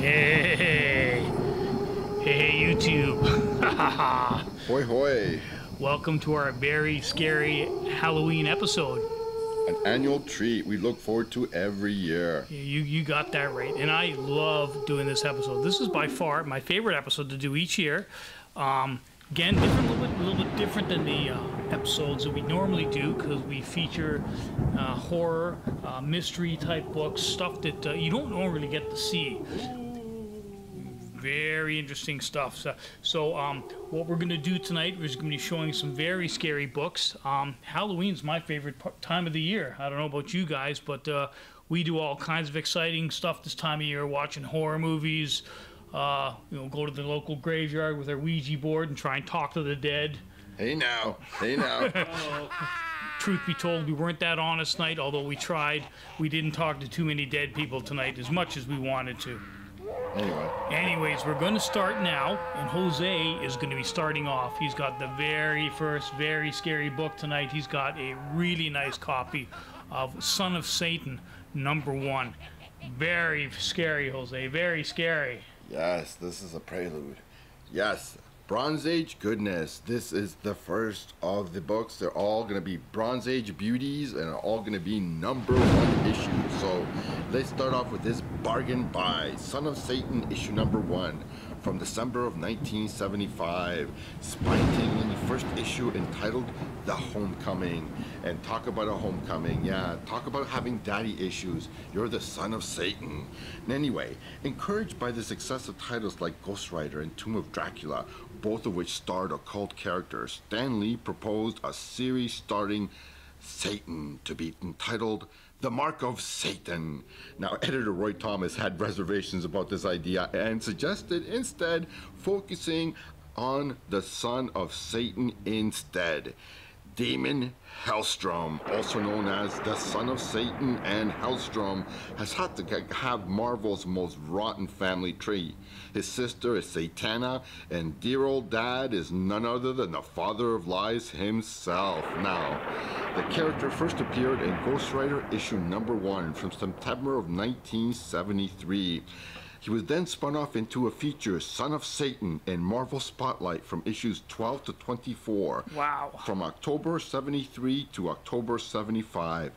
Hey, hey, YouTube. Hoi hoi. Welcome to our very scary Halloween episode. An annual treat we look forward to every year. You got that right. And I love doing this episode. This is by far my favorite episode to do each year. Again, a little bit different than the episodes that we normally do because we feature horror, mystery type books, stuff that you don't normally get to see. Very interesting stuff. So what we're going to do tonight is going to be showing some very scary books. Halloween's my favorite time of the year. I don't know about you guys, but we do all kinds of exciting stuff this time of year, watching horror movies, go to the local graveyard with our Ouija board and try and talk to the dead. Hey now. Truth be told, we weren't that honest tonight, although we tried. We didn't talk to too many dead people tonight as much as we wanted to. Anyways, we're going to start now, and Jose is going to be starting off. He's got the very first very scary book tonight. He's got a really nice copy of Son of Satan, #1. Very scary, Jose, very scary. Yes, this is a prelude. Yes, Bronze Age goodness. This is the first of the books. They're all going to be Bronze Age beauties and are all going to be #1 issues. So let's start off with this bargain buy. Son of Satan, issue #1 from December of 1975. Spine-tingling first issue entitled The Homecoming. And talk about a homecoming. Yeah, talk about having daddy issues. You're the son of Satan. And anyway, encouraged by the success of titles like Ghost Rider and Tomb of Dracula, both of which starred occult characters, Stan Lee proposed a series starring Satan to be entitled The Mark of Satan. Now, editor Roy Thomas had reservations about this idea and suggested instead focusing on the son of Satan instead. Damon Hellstrom, also known as the Son of Satan and Hellstrom, has had to have Marvel's most rotten family tree. His sister is Satana, and dear old dad is none other than the father of lies himself. Now, the character first appeared in Ghost Rider issue #1 from September of 1973. He was then spun off into a feature, Son of Satan, in Marvel Spotlight from issues 12 to 24. Wow. From October 73 to October 75.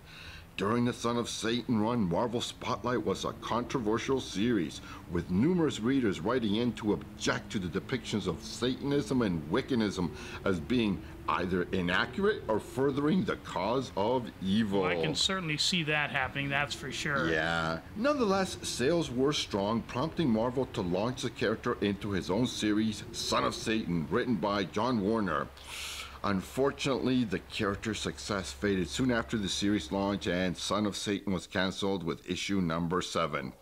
During the Son of Satan run, Marvel Spotlight was a controversial series, with numerous readers writing in to object to the depictions of Satanism and Wiccanism as being either inaccurate or furthering the cause of evil. I can certainly see that happening, that's for sure. Yeah. Nonetheless, sales were strong, prompting Marvel to launch the character into his own series, Son of Satan, written by John Warner. Unfortunately, the character's success faded soon after the series launch, and Son of Satan was cancelled with issue #7.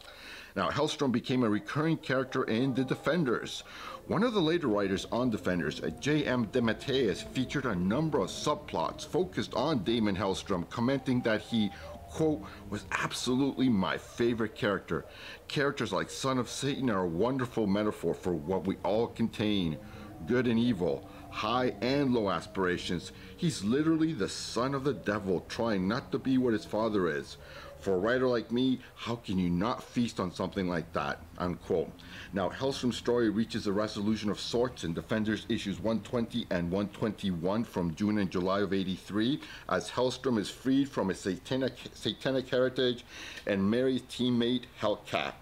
Now, Hellstrom became a recurring character in The Defenders. One of the later writers on Defenders, J.M. DeMatteis, featured a number of subplots focused on Damon Hellstrom, commenting that he, quote, was absolutely my favorite character. Characters like Son of Satan are a wonderful metaphor for what we all contain, good and evil, high and low aspirations. He's literally the son of the devil, trying not to be what his father is. For a writer like me, how can you not feast on something like that? Unquote. Now, Hellstrom's story reaches a resolution of sorts in Defenders issues 120 and 121 from June and July of '83, as Hellstrom is freed from his satanic heritage and marries teammate Hellcat.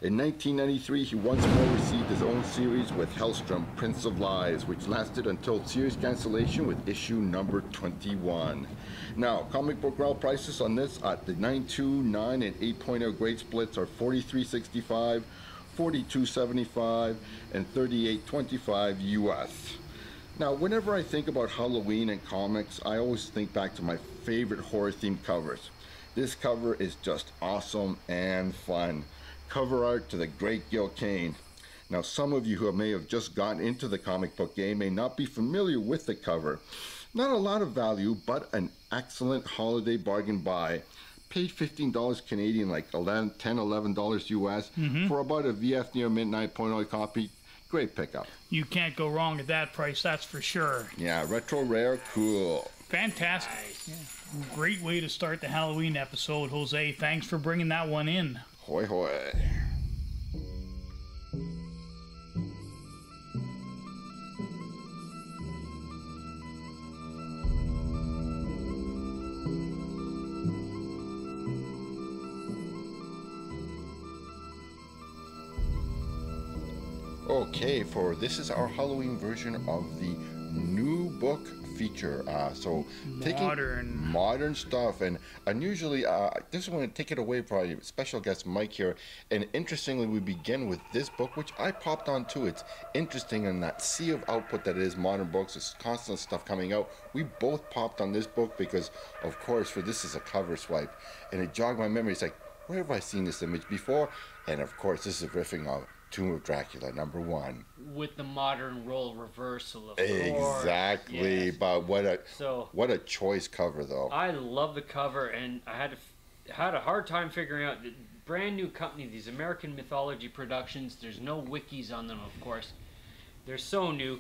In 1993, he once more received his own series with Hellstrom, Prince of Lies, which lasted until series cancellation with issue #21. Now, comic book route prices on this at the 9.2, 9, and 8.0 grade splits are $43.65, $42.75, and $38.25 US. Now, whenever I think about Halloween and comics, I always think back to my favorite horror-themed covers. This cover is just awesome and fun. Cover art to the great Gil Kane. Now, some of you who may have just gotten into the comic book game may not be familiar with the cover. Not a lot of value, but an excellent holiday bargain buy. Paid $15 Canadian, like $10, $11 US, for about a VF Near Mint 9.0 copy. Great pickup. You can't go wrong at that price, that's for sure. Yeah, retro rare, cool. Fantastic. Yeah. Great way to start the Halloween episode, Jose. Thanks for bringing that one in. Hoi hoi. Okay, for this is our Halloween version of the new book feature. So taking modern stuff, and unusually, this is going to take it away from our special guest Mike here. And interestingly, we begin with this book, which I popped onto. It's interesting in that sea of output that is modern books. There's constant stuff coming out. We both popped on this book because, of course, for this is a cover swipe, and it jogged my memory. It's like, where have I seen this image before? And of course, this is riffing on Tomb of Dracula, #1. With the modern role reversal, of exactly. Yes. But what a choice cover, though. I love the cover, and I had a hard time figuring out the brand new company, these American Mythology Productions. There's no wikis on them, of course. They're so new,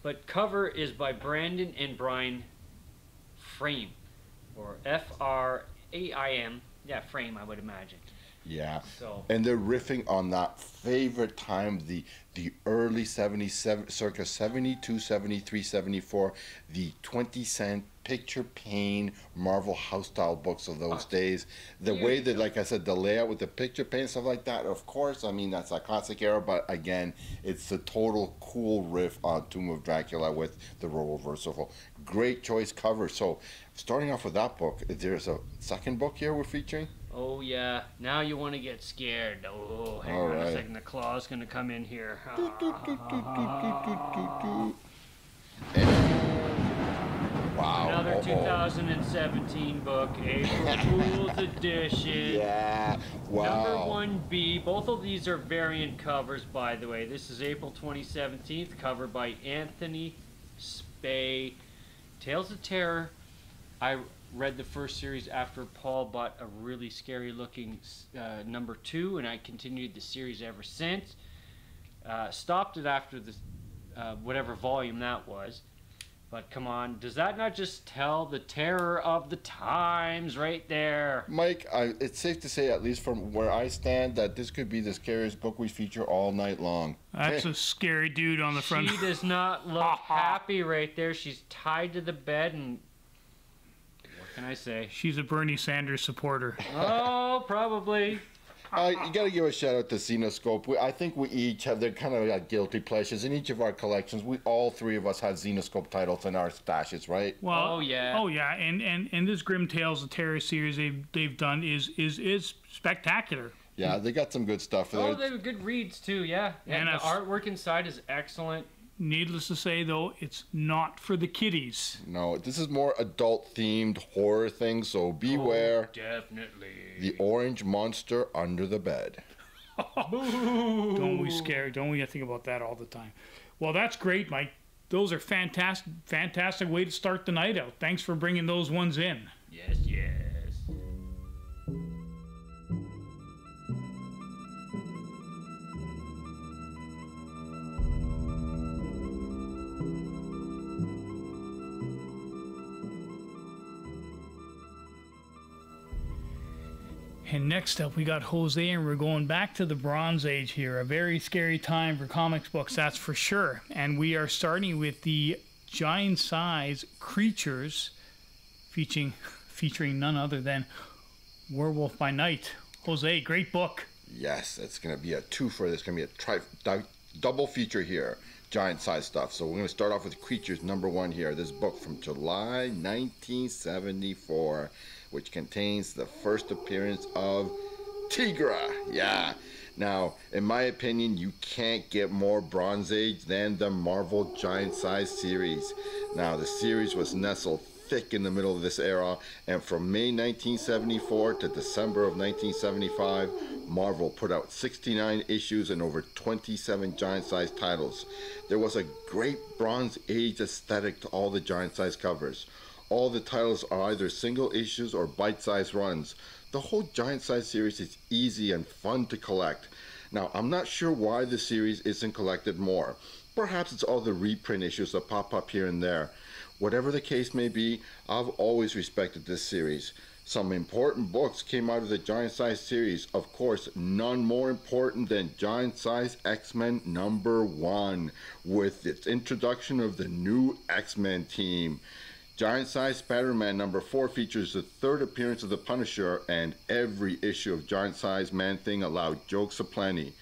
but cover is by Brandon and Brian Frame, or Fraim. Yeah, Frame, I would imagine. Yeah, so. And they're riffing on that favorite time, the early 77, circa 72, 73, 74, the 20-cent picture pane Marvel house style books of those days. The way that, like I said, the layout with the picture pane, stuff like that, of course, I mean, that's a classic era, but again, it's the total cool riff on Tomb of Dracula with the role reversal. Great choice cover. So, starting off with that book, there's a second book here we're featuring. Oh yeah, now you want to get scared. Oh, hang on a second, the claw's going to come in here. Wow. Another 2017 book, April Fool's Edition. Yeah, wow. Number 1B. Both of these are variant covers, by the way. This is April 2017, covered by Anthony Spay. Tales of Terror. I read the first series after Paul bought a really scary looking number 2, and I continued the series ever since. Stopped it after the whatever volume that was. But come on, does that not just tell the terror of the times right there? Mike, it's safe to say, at least from where I stand, that this could be the scariest book we feature all night long. That's a scary dude on the front. She does not look happy right there. She's tied to the bed, and what can I say? She's a Bernie Sanders supporter. Oh, probably. You got to give a shout out to Xenoscope. I think we each have, they're kind of like guilty pleasures. In each of our collections, all three of us had Xenoscope titles in our stashes, right? Well, oh yeah, and this Grim Tales of Terror series they've done is spectacular. Yeah, they got some good stuff. Oh, they were good reads too. Yeah, and the artwork inside is excellent. Needless to say, though, it's not for the kiddies. No, this is more adult-themed horror thing, so beware. Oh, definitely. The orange monster under the bed. Don't we scare? Don't we think about that all the time? Well, that's great, Mike. Those are fantastic way to start the night out. Thanks for bringing those ones in. Yes, yes. And next up, we got Jose, and we're going back to the Bronze Age here. A very scary time for comics books, that's for sure. And we are starting with the giant size creatures featuring none other than Werewolf by Night. Jose, great book. Yes, it's going to be a twofer. There's going to be a double feature here. Giant size stuff. So we're going to start off with Creatures #1 here. This book from July 1974, which contains the first appearance of Tigra. Yeah. Now, in my opinion, you can't get more Bronze Age than the Marvel Giant Size series. Now, the series was nestled thick in the middle of this era, and from May 1974 to December of 1975, Marvel put out 69 issues and over 27 giant-sized titles. There was a great Bronze Age aesthetic to all the giant-sized covers. All the titles are either single issues or bite-sized runs. The whole giant-sized series is easy and fun to collect. Now, I'm not sure why the series isn't collected more. Perhaps it's all the reprint issues that pop up here and there. Whatever the case may be, I've always respected this series. Some important books came out of the Giant Size series. Of course, none more important than Giant Size X-Men #1, with its introduction of the new X-Men team. Giant Size Spider-Man #4 features the third appearance of the Punisher, and every issue of Giant Size Man-Thing allowed jokes aplenty.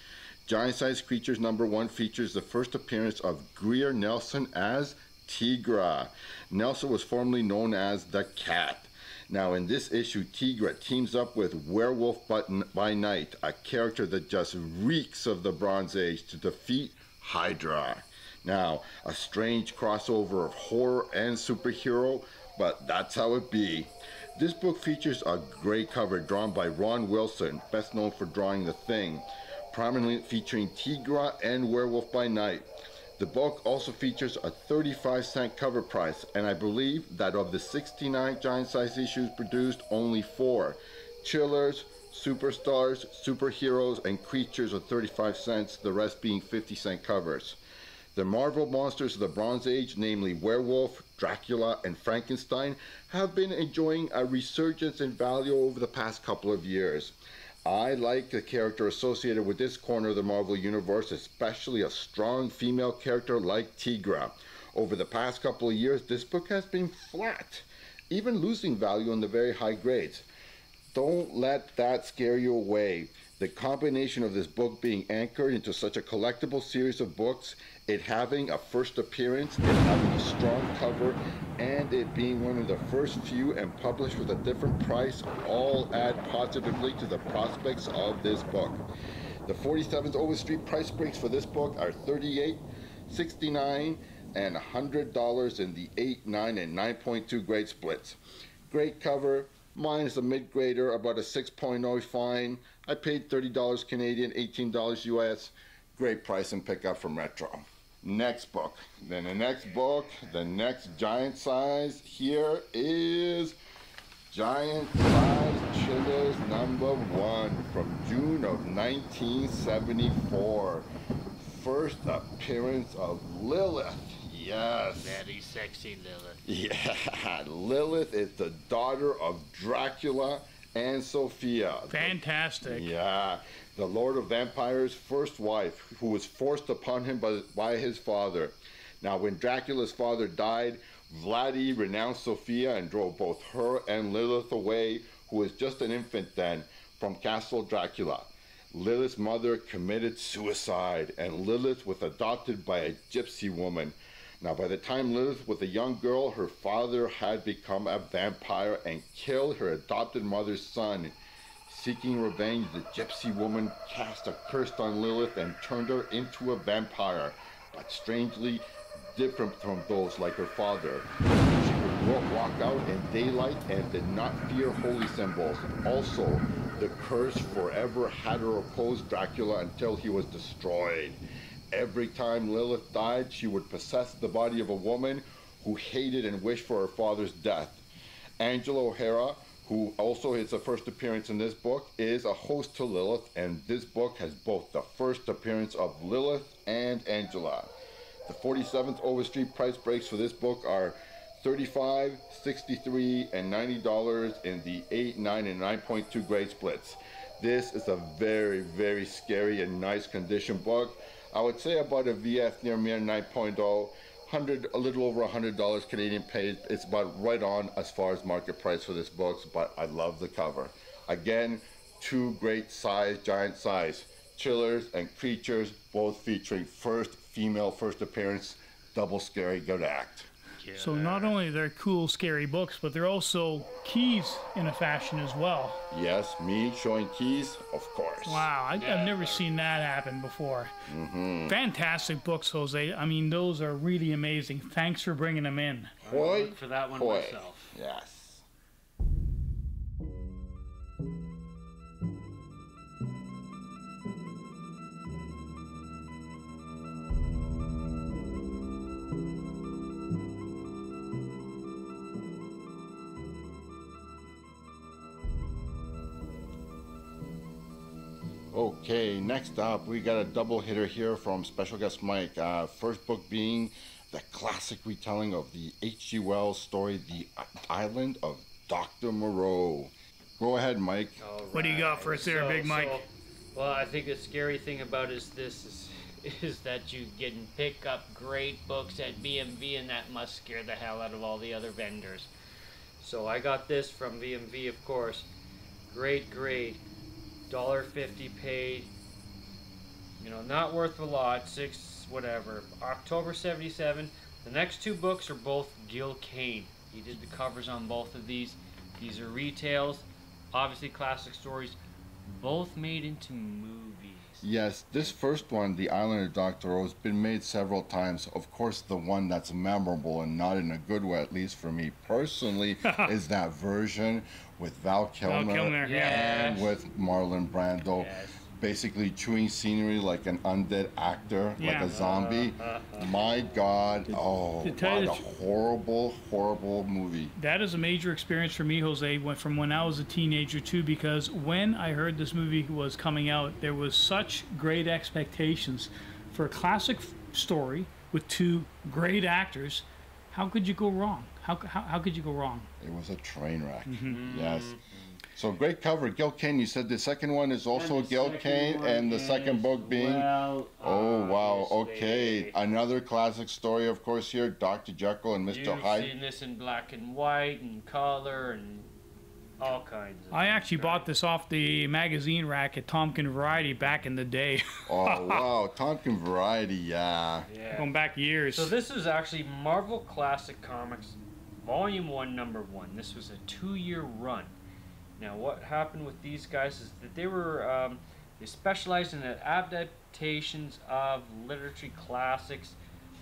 Giant Size Creatures #1 features the first appearance of Greer Nelson as Tigra. Nelson was formerly known as the Cat. Now in this issue, Tigra teams up with Werewolf by Night, a character that just reeks of the Bronze Age, to defeat Hydra. Now, a strange crossover of horror and superhero, but that's how it be. This book features a gray cover drawn by Ron Wilson, best known for drawing The Thing, prominently featuring Tigra and Werewolf by Night. The book also features a 35-cent cover price, and I believe that of the 69 giant-size issues produced, only 4, Chillers, Superstars, Superheroes, and Creatures of 35 cents, the rest being 50-cent covers. The Marvel monsters of the Bronze Age, namely Werewolf, Dracula, and Frankenstein, have been enjoying a resurgence in value over the past couple of years. I like the character associated with this corner of the Marvel Universe, especially a strong female character like Tigra. Over the past couple of years, this book has been flat, even losing value in the very high grades. Don't let that scare you away. The combination of this book being anchored into such a collectible series of books, it having a first appearance, it having a strong cover, and it being one of the first few and published with a different price all add positively to the prospects of this book. The 47th Overstreet price breaks for this book are $38, $69, and $100 in the 8, 9, and 9.2 grade splits. Great cover. Mine is a mid-grader, about a 6.0 fine. I paid $30 Canadian, $18 US. Great price and pickup from Retro. Next book. Then the next book, the next giant size here is Giant Size Chillers #1 from June of 1974. First appearance of Lilith. Yes. Very sexy Lilith. Yeah, Lilith is the daughter of Dracula and Sophia. Fantastic. Yeah, the Lord of Vampires' first wife, who was forced upon him by his father. Now, when Dracula's father died, Vladi renounced Sophia and drove both her and Lilith away, who was just an infant then, from Castle Dracula. Lilith's mother committed suicide, and Lilith was adopted by a gypsy woman. Now, by the time Lilith was a young girl, her father had become a vampire and killed her adopted mother's son. Seeking revenge, the gypsy woman cast a curse on Lilith and turned her into a vampire, but strangely different from those like her father. She could walk out in daylight and did not fear holy symbols. Also, the curse forever had her oppose Dracula until he was destroyed. Every time Lilith died, she would possess the body of a woman who hated and wished for her father's death. Angela O'Hara, who also is the first appearance in this book, is a host to Lilith, and this book has both the first appearance of Lilith and Angela. The 47th Overstreet price breaks for this book are $35, $63, and $90 in the 8, 9, and 9.2 grade splits. This is a very, very scary and nice condition book. I would say about a VF near mere 9.0, a little over $100 Canadian paid. It's about right on as far as market price for this book, but I love the cover. Again, two great size, giant size Chillers and Creatures, both featuring female first appearance, double scary, good act. So not only they're cool, scary books, but they're also keys in a fashion as well. Yes, me showing keys, of course. Wow, I've never seen that happen before. Fantastic books, Jose. I mean, those are really amazing. Thanks for bringing them in. I'll look for that one myself. Yes. Okay, next up we got a double hitter here from special guest Mike. First book being the classic retelling of the H.G. Wells story, The Island of Dr. Moreau. Go ahead, Mike. What do you got for us there, Big Mike? Well, I think the scary thing about is that you can pick up great books at BMV, and that must scare the hell out of all the other vendors. So I got this from BMV, of course. Great grade. $1.50 paid, You know, not worth a lot. Six, whatever. October 77. The next two books are both Gil Kane. He did the covers on both of these. These are retails, obviously classic stories, both made into movies. Yes, this first one, The Island of Dr. O, has been made several times. Of course, the one that's memorable and not in a good way, at least for me personally, is that version with Val Kilmer, Yes. and with Marlon Brando. Yes. Basically chewing scenery like an undead actor, like a zombie. My God, oh, what a horrible, horrible movie. That is a major experience for me, Jose, from when I was a teenager too, because when I heard this movie was coming out, there was such great expectations for a classic story with two great actors. How could you go wrong? How could you go wrong? It was a train wreck. Yes. So great cover, Gil Kane. You said the second one is also Gil Kane, and the second book being. Well, Oh wow! Okay, another classic story, of course. Here, Dr. Jekyll and Mr. You've Hyde. seen this in black and white and color and all kinds of I actually bought this off the magazine rack at Tompkin Variety back in the day. Oh wow, Tompkin Variety, yeah. Going back years. So this is actually Marvel Classic Comics, Volume 1, Number 1. This was a 2-year run. Now, what happened with these guys is that they specialized in the adaptations of literature classics.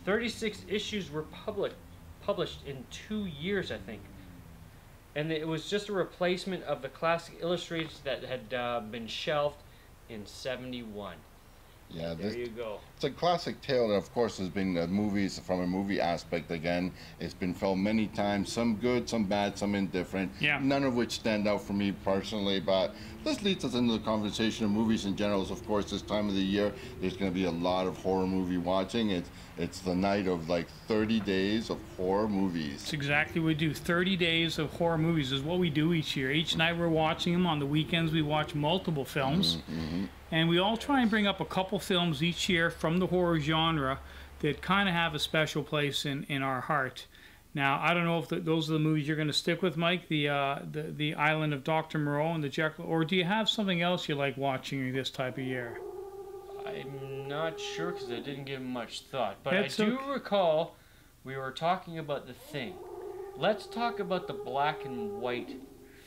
36 issues were published in 2 years, I think. And it was just a replacement of the classic illustrations that had been shelved in 71. Yeah, There you go. it's a classic tale that, of course, has been movies from a movie aspect again. It's been filmed many times, some good, some bad, some indifferent. Yeah. None of which stand out for me personally, but this leads us into the conversation of movies in general. Of course, this time of the year, there's going to be a lot of horror movie watching. It's the night of like 30 days of horror movies. That's exactly what we do. 30 days of horror movies is what we do each year. Each night we're watching them. On the weekends we watch multiple films. And we all try and bring up a couple films each year from the horror genre that kind of have a special place in our heart. Now, I don't know if those are the movies you're going to stick with, Mike, the Island of Dr. Moreau and the Jekyll, or do you have something else you like watching this type of year? I'm not sure because I didn't give much thought. But That's I do recall we were talking about The Thing. Let's talk about the black and white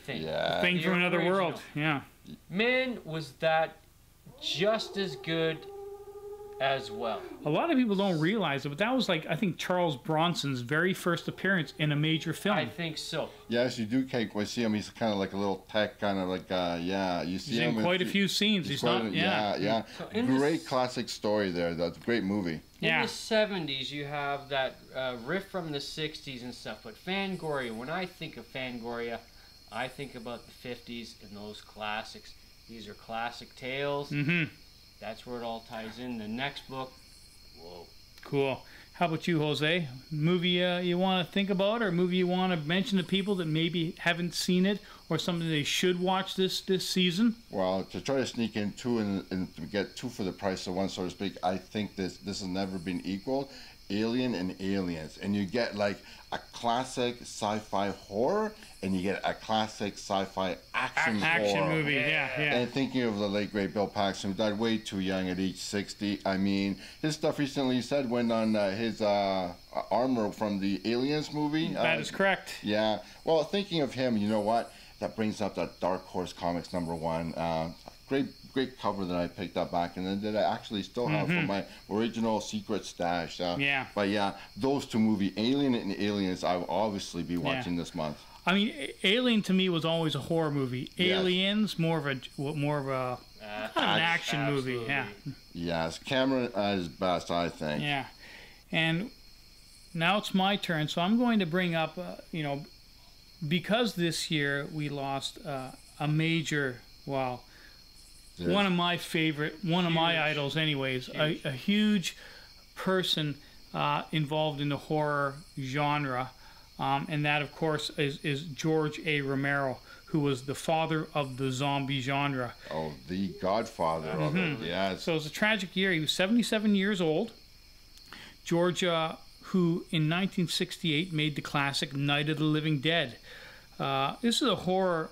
Thing. Yeah. Thing The from Another original. World. Yeah. Man, was that just as good as well. A lot of people don't realize it, but that was like, I think, Charles Bronson's very first appearance in a major film. I think so. Yes, you do, Kate. I see him. He's kind of like a little tech, kind of like, yeah. You see He's him in quite a few scenes. He's not, yeah. So in Great this- classic story there. That's a great movie. In Yeah. the 70s, you have that riff from the 60s and stuff. But Fangoria, when I think of Fangoria, I think about the 50s and those classics. These are classic tales. Mm-hmm. That's where it all ties in. The next book, whoa. Cool. How about you, Jose? Movie you want to think about, or a movie you want to mention to people that maybe haven't seen it, or something they should watch this season? Well, to try to sneak in two and to get two for the price of one, so to speak, I think this has never been equaled. Alien and Aliens, and you get like a classic sci-fi horror, and you get a classic sci-fi action horror. movie. Yeah. And thinking of the late great Bill Paxton, who died way too young at age 60. I mean, his stuff recently, you said, went on his armor from the Aliens movie. That is correct. Yeah. Well, thinking of him, you know what? That brings up that Dark Horse Comics #1. Great cover that I picked up back, and then that I actually still have from my original secret stash. Yeah. But yeah, those two movies, Alien and Aliens, I'll obviously be watching this month. I mean, Alien to me was always a horror movie. Yes. Aliens more of an action movie. Yeah. Yes, Cameron at his best, I think. Yeah. And now it's my turn, so I'm going to bring up, because this year we lost a major, well, Yes. one of my idols anyways, a huge person involved in the horror genre, and that of course is George A. Romero, who was the father of the zombie genre. Oh, the godfather of it, yes. So it was a tragic year. He was 77 years old. George, who in 1968 made the classic Night of the Living Dead. This is a horror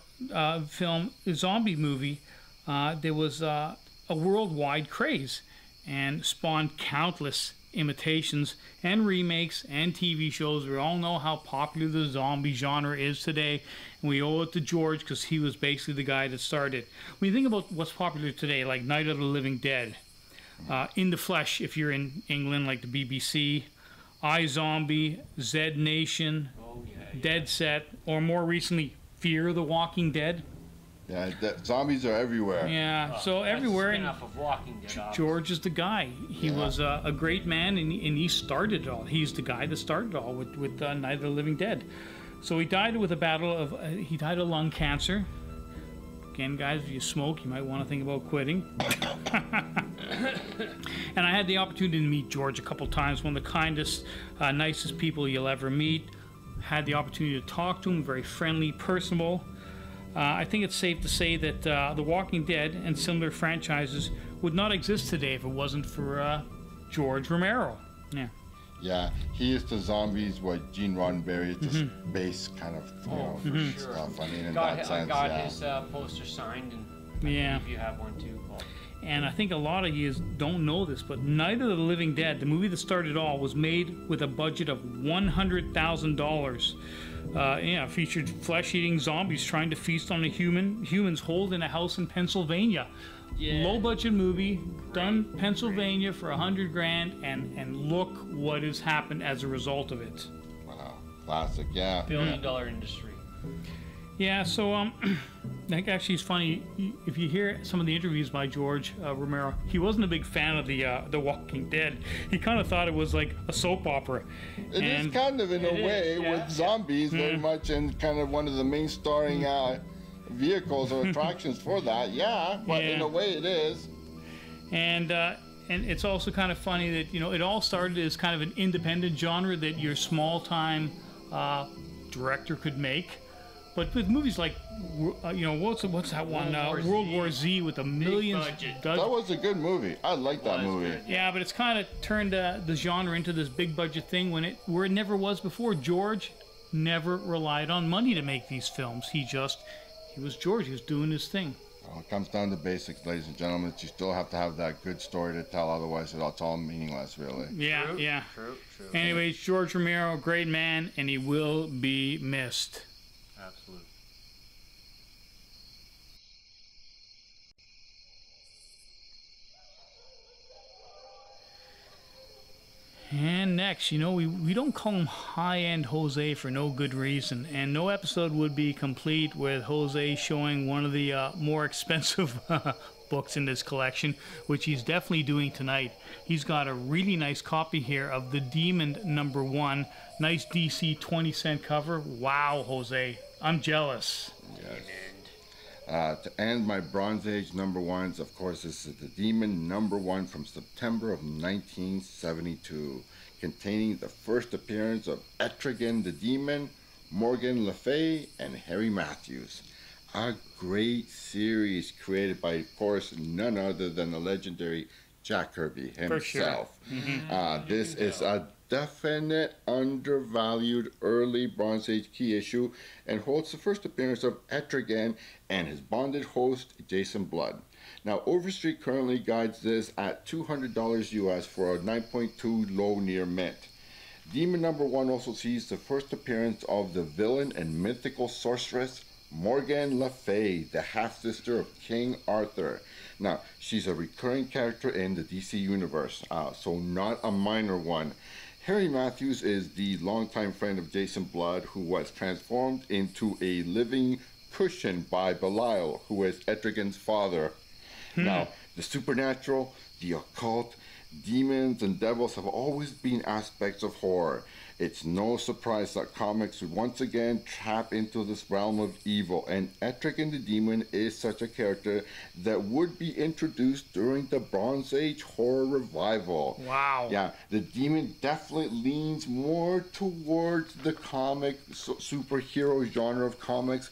film, a zombie movie. There was a worldwide craze. and spawned countless imitations and remakes and TV shows. We all know how popular the zombie genre is today, and we owe it to George because he was basically the guy that started. When you think about what's popular today, like Night of the Living Dead, In the Flesh, if you're in England, like the BBC, iZombie, Z Nation, Dead Set, or more recently, Fear the Walking Dead. Yeah, zombies are everywhere. Yeah, so everywhere. That's a spin-off of Walking Dead. George is the guy. He was a great man, and he started it all. He's the guy that started it all with Night of the Living Dead. So he died with a battle of he died of lung cancer. Again, guys, if you smoke, you might want to think about quitting. And I had the opportunity to meet George a couple times. One of the kindest, nicest people you'll ever meet. Had the opportunity to talk to him. Very friendly, personable. I think it's safe to say that The Walking Dead and similar franchises would not exist today if it wasn't for George Romero. Yeah. Yeah, he is to zombies what Gene Roddenberry is to space kind of stuff. I mean, in that sense, I got his poster signed, and if you have one too, Paul. And I think a lot of you don't know this, but Night of the Living Dead, the movie that started it all, was made with a budget of $100,000. Featured flesh-eating zombies trying to feast on humans holed in a house in Pennsylvania. Low-budget movie, done Pennsylvania for $100,000, and look what has happened as a result of it. Wow, classic, yeah. Billion-dollar industry. Yeah, so I think actually it's funny if you hear some of the interviews by George Romero. He wasn't a big fan of the Walking Dead. He kind of thought it was like a soap opera. It is kind of in a way with zombies, very much, and kind of one of the main starring vehicles or attractions for that. Yeah, but in a way it is. And it's also kind of funny that it all started as kind of an independent genre that your small-time director could make. But with movies like, what's that one? World War Z with the millions. That was a good movie. I like that movie. Yeah, but it's kind of turned the genre into this big budget thing where it never was before. George never relied on money to make these films. He was George. He was doing his thing. Well, it comes down to basics, ladies and gentlemen. You still have to have that good story to tell. Otherwise, it's all meaningless, really. Yeah, True. Anyways, George Romero, great man, and he will be missed. Absolutely. And next, we don't call him high-end Jose for no good reason, and no episode would be complete with Jose showing one of the more expensive books in this collection, which he's definitely doing tonight. He's got a really nice copy here of The Demon #1, nice DC 20-cent cover. Wow, Jose, I'm jealous. Yes. To end my Bronze Age #1s, of course, this is The Demon #1 from September of 1972, containing the first appearance of Etrigan the Demon, Morgan Le Fay, and Harry Matthews. A great series created by, of course, none other than the legendary Jack Kirby himself. For sure. This is a definite undervalued early Bronze Age key issue and holds the first appearance of Etrigan and his bonded host Jason Blood. Now, Overstreet currently guides this at $200 US for a 9.2 low near mint. Demon #1 also sees the first appearance of the villain and mythical sorceress Morgan Le Fay, the half-sister of King Arthur. Now, she's a recurring character in the DC universe, so not a minor one. Harry Matthews is the longtime friend of Jason Blood, who was transformed into a living cushion by Belial, who is Etrigan's father. Now, the supernatural, the occult, demons, and devils have always been aspects of horror. It's no surprise that comics would once again tap into this realm of evil, and Etrigan the Demon is such a character that would be introduced during the Bronze Age horror revival. Wow. Yeah, the Demon definitely leans more towards the comic superhero genre of comics,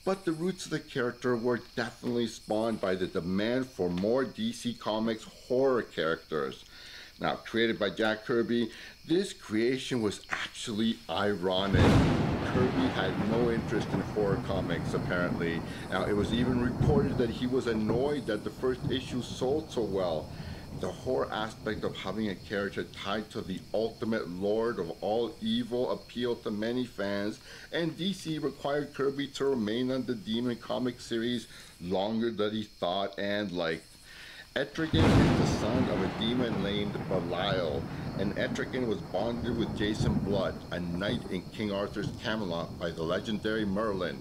but the roots of the character were definitely spawned by the demand for more DC Comics horror characters. Now, created by Jack Kirby, this creation was actually ironic. Kirby had no interest in horror comics, apparently. Now, it was even reported that he was annoyed that the first issue sold so well. The horror aspect of having a character tied to the ultimate lord of all evil appealed to many fans, and DC required Kirby to remain on the Demon comic series longer than he thought and liked. Etrigan is the son of a demon named Belial, and Etrigan was bonded with Jason Blood, a knight in King Arthur's Camelot by the legendary Merlin.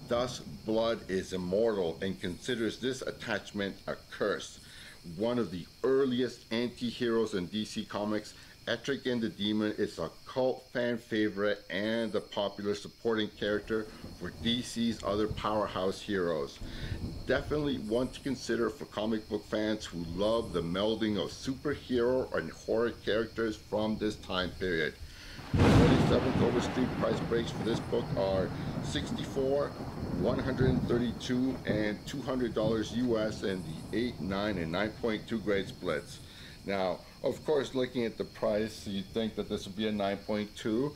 Thus, Blood is immortal and considers this attachment a curse. One of the earliest anti-heroes in DC Comics, Etrigan the Demon is a cult fan favorite and a popular supporting character for DC's other powerhouse heroes. Definitely one to consider for comic book fans who love the melding of superhero and horror characters from this time period. The 47th Over Street price breaks for this book are $64, $132, and $200 US, and the 8, 9, and 9.2 grade splits. Now, of course, looking at the price, you'd think that this would be a 9.2.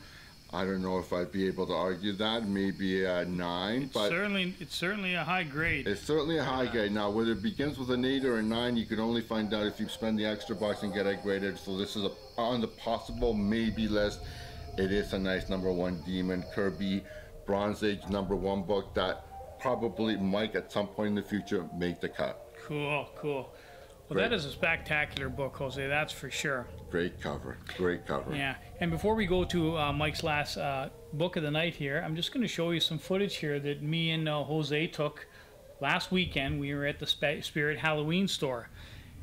I don't know if I'd be able to argue that. Maybe a 9, but It's certainly a high grade. it's certainly a high grade. Now, whether it begins with an 8 or a 9, you can only find out if you spend the extra bucks and get it graded. So this is on the possible maybe list. It is a nice #1 Demon Kirby Bronze Age #1 book that probably might at some point in the future make the cut. Cool. Well, Great. that is a spectacular book, Jose. That's for sure. Great cover. Yeah. And before we go to Mike's last book of the night here, I'm just going to show you some footage here that me and Jose took last weekend. We were at the Spirit Halloween store.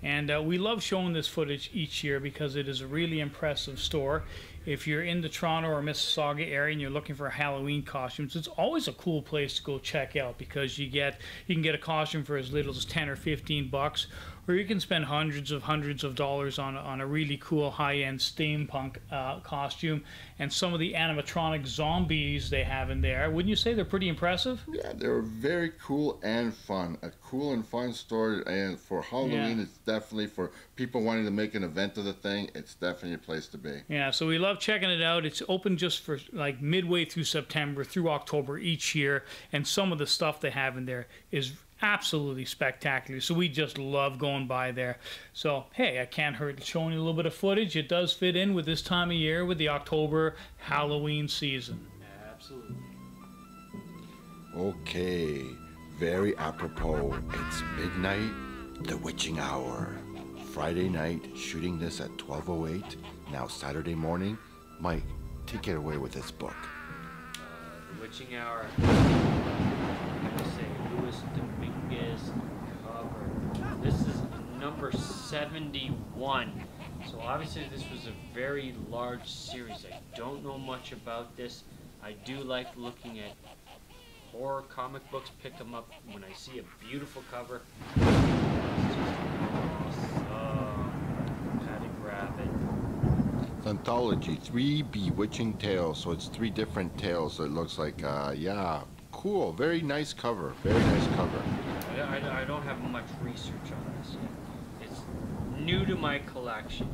And we love showing this footage each year because it is a really impressive store. If you're in the Toronto or Mississauga area and you're looking for Halloween costumes, it's always a cool place to go check out because you can get a costume for as little as 10 or 15 bucks, or you can spend hundreds of dollars on a really cool high-end steampunk costume. And some of the animatronic zombies they have in there, wouldn't you say they're pretty impressive? Yeah, they're very cool and fun. A cool and fun store, and for Halloween, it's definitely for people wanting to make an event of the thing. It's definitely a place to be. Yeah, so we love checking it out. It's open just for like midway through September through October each year, and some of the stuff they have in there is absolutely spectacular. So we just love going by there. So hey, I can't hurt showing you a little bit of footage. It does fit in with this time of year with the October Halloween season. Absolutely. Okay, very apropos. It's midnight, the witching hour. Friday night, shooting this at 12:08. Now Saturday morning. Mike, take it away with this book. The Witching Hour. I'm gonna say Louis Dominguez cover. This is number 71. So obviously this was a very large series. I don't know much about this. I do like looking at horror comic books, pick them up when I see a beautiful cover. Had to grab it. It's anthology, 3 bewitching tales. So it's 3 different tales. So it looks like, yeah, cool. Very nice cover. Very nice cover. I don't have much research on this yet. It's new to my collection.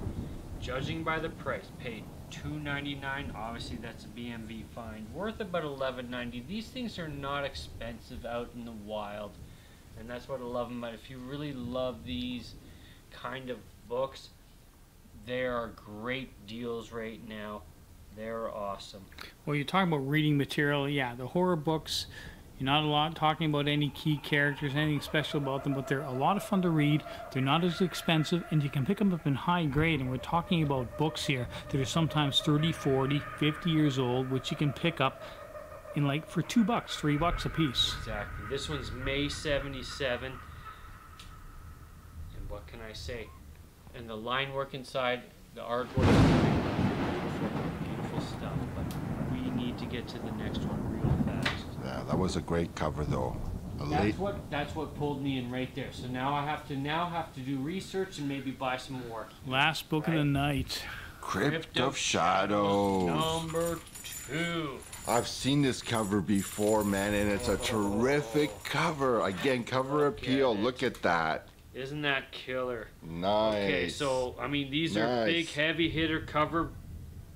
Judging by the price, paid $2.99. Obviously, that's a BMV find. Worth about $11.90. These things are not expensive out in the wild, and that's what I love them. But if you really love these kind of books, there are great deals right now. They're awesome. Well, you're talking about reading material. Yeah, the horror books, you're not a lot talking about any key characters, anything special about them, but they're a lot of fun to read. They're not as expensive, and you can pick them up in high grade. And we're talking about books here that are sometimes 30, 40, 50 years old, which you can pick up in like for $2, $3 a piece. Exactly. This one's May 77. And what can I say? And the line work inside, the artwork is beautiful stuff. But we need to get to the next one real fast. Yeah, that was a great cover, though. That's what pulled me in right there. So now I have to do research and maybe buy some more. Last book of the night. Crypt of Shadows. Number 2. I've seen this cover before, man, and it's a terrific cover. Again, cover appeal. Look at that. Isn't that killer? Nice. Okay, so, I mean, these are big, heavy hitter cover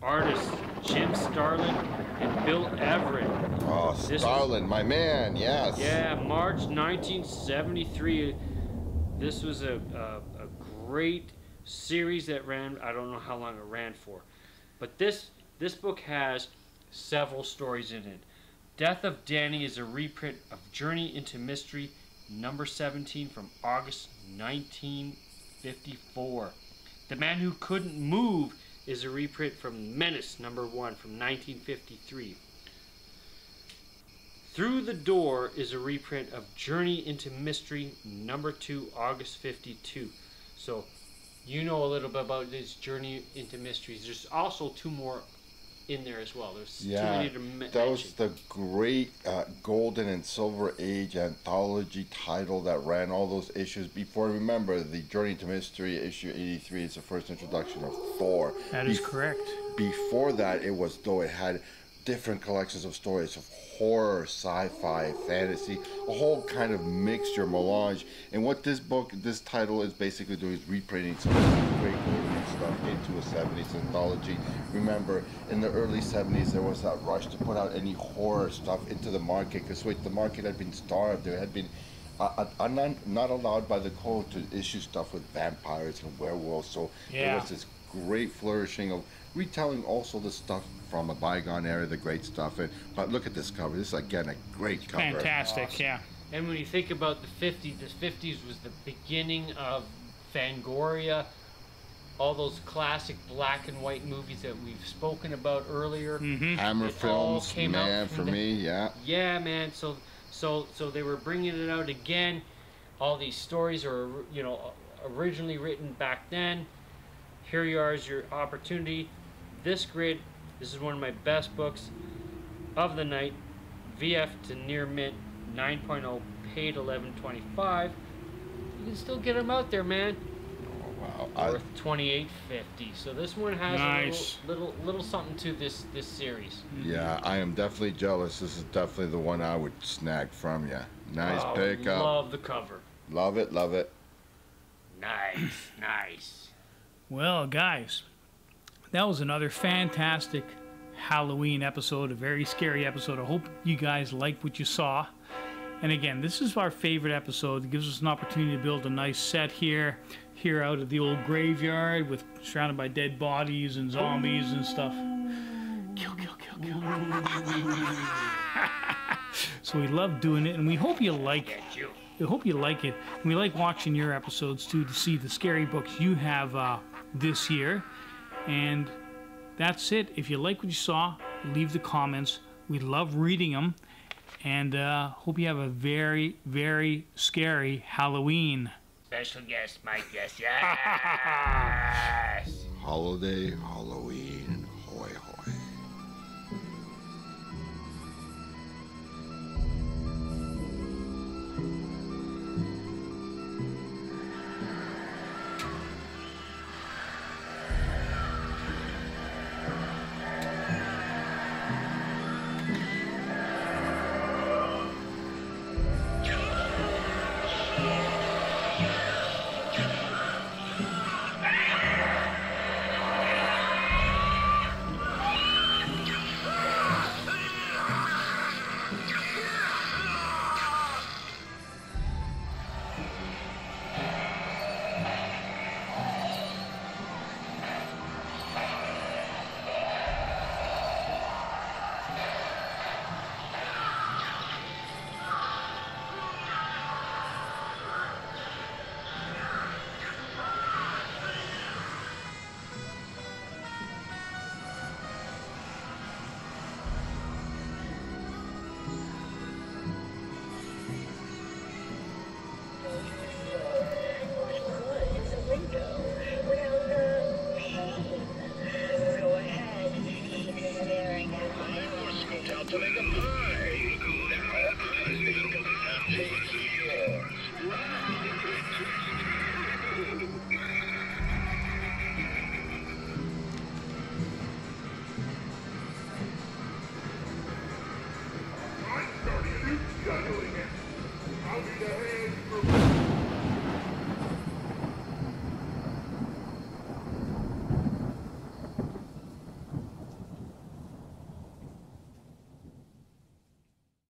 artists. Jim Starlin and Bill Everett. Oh, Starlin, my man, yes. Yeah, March 1973. This was a great series that ran, I don't know how long it ran for. But this book has several stories in it. Death of Danny is a reprint of Journey into Mystery number 17 from August 1954. The Man Who Couldn't Move is a reprint from Menace number 1 from 1953. Through the Door is a reprint of Journey into Mystery number 2, August 52. So you know a little bit about this Journey into Mysteries. There's also 2 more in there as well. There's too many to mention. That was the great Golden and Silver Age anthology title that ran all those issues before. Remember, the Journey to Mystery issue 83 is the first introduction of Thor. That is correct. Before that, it had different collections of stories of horror, sci-fi, fantasy, a whole kind of mixture, melange. And what this title is basically doing is reprinting some great Golden stuff into a 70s anthology. Remember, in the early 70s, there was that rush to put out any horror stuff into the market because the market had been starved. There had been not allowed by the code to issue stuff with vampires and werewolves. So there was this great flourishing of retelling also the stuff from a bygone era, the great stuff. But look at this cover. This is, again, a great cover. Fantastic, awesome. Yeah. And when you think about the 50s was the beginning of Fangoria, all those classic black and white movies that we've spoken about earlier. Mm-hmm. Hammer Films, man, for me, yeah. Yeah, man. So they were bringing it out again. All these stories are, originally written back then. Here you are as your opportunity. This grid, this is one of my best books of the night. VF to near mint, 9.0, paid $11.25. You can still get them out there, man. Oh, wow. Worth $28.50. So this one has nice. a little something to this series. Yeah, I am definitely jealous. This is definitely the one I would snag from you. Nice pickup. Love the cover. Love it, love it. Nice. Well, guys, that was another fantastic Halloween episode, a very scary episode. I hope you guys liked what you saw. And again, this is our favorite episode. It gives us an opportunity to build a nice set here out of the old graveyard, with surrounded by dead bodies and zombies and stuff. Kill. So we love doing it, and we hope you like it. We hope you like it. And we like watching your episodes too, to see the scary books you have this year. And that's it. If you like what you saw, leave the comments. We love reading them. And hope you have a very, very scary Halloween. Special guest, Mike. Yes. Holiday Halloween.